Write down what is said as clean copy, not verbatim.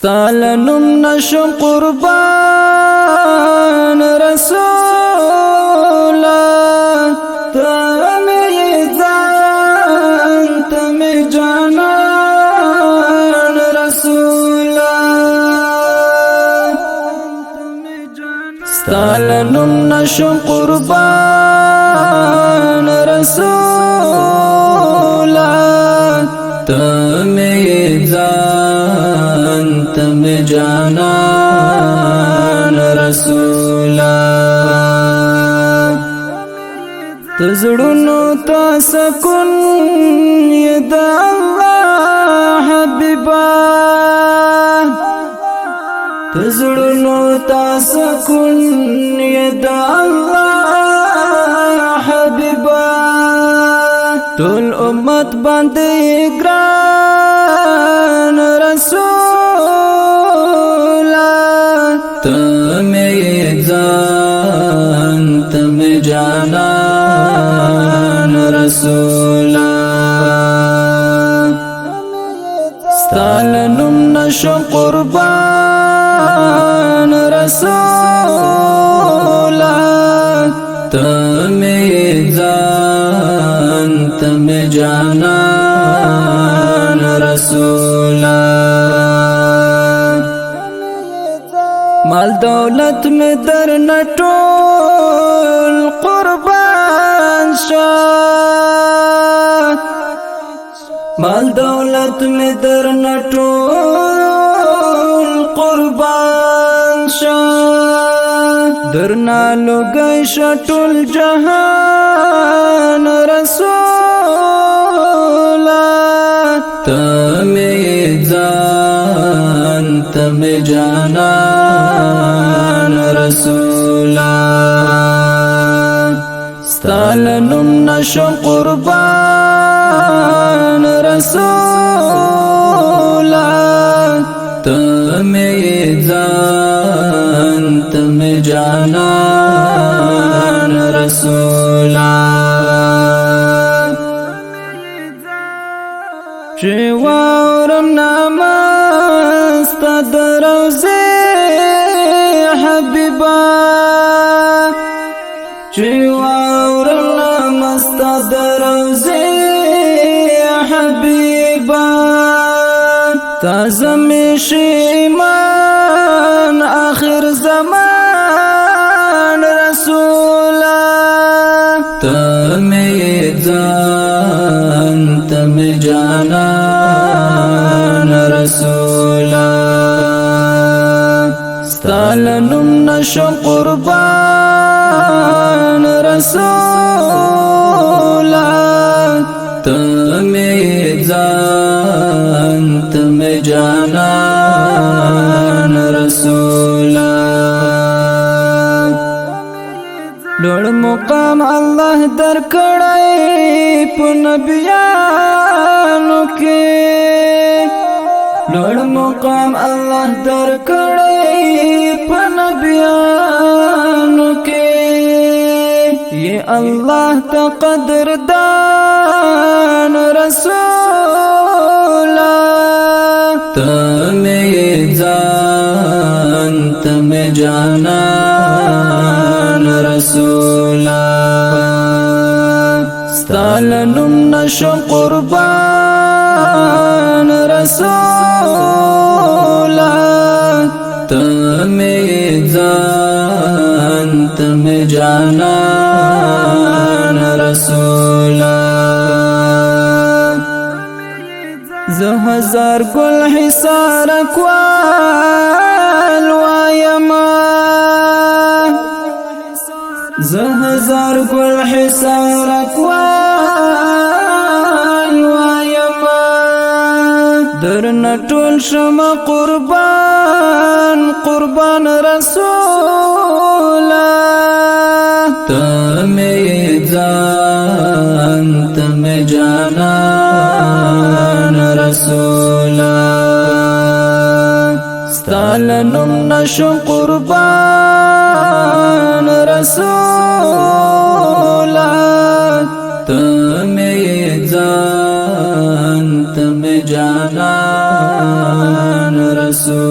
ستالنم نشو قربان رسولا تمی ځان تمی جانان رسولا ستالنم نشو قربان رسولا تمی ځان تمی جانان رسولا تزړونو ته سکون یې د الله حبیبا تزړونو ته سکون یې د الله حبیبا ټول امت باندې ګران رسولا تمی ځان تمی جانان رسولا ستالنم نشو قربان رسولا تمی ځان تمی جانان رسولا مال دولت میں در نٹول قربان شاہ مال دولت میں در نٹول قربان شاہ درنا لگئی شٹول جہان رسولا تمی ځان تمی جانان رسولا ستالنم نشو قربان رسولا تمی ځان تمی جانان رسولا چې واورم نامستا د روضې حبیبا چې واورم نامستا د روضې حبیبا تازه مې شي ایمان آخر زمان رسولا تمی ځان تمی جانان رسولا ستالنم نشو قربان رسولا تمی ځان تمی جانان رسولا لوړ مقام الله درکړی په نبیانو کې لوړ مقام الله درکړی په نبیانو کې یہ الله ته قدردان رسولا تمی ځان تمی جانان رسولا ستالنم نشو قربان رسولا تمی ځان تمی جانان رسولا زه هزار گل حصار اکوال وایما زه هزار گل حصار اکوال وایما درنا ټول شمه قربان قربان رسولا تمی ځان تمی جانان رسولا ستالنم نشو قربان رسولا تمی ځان تمی جانان رسولا سو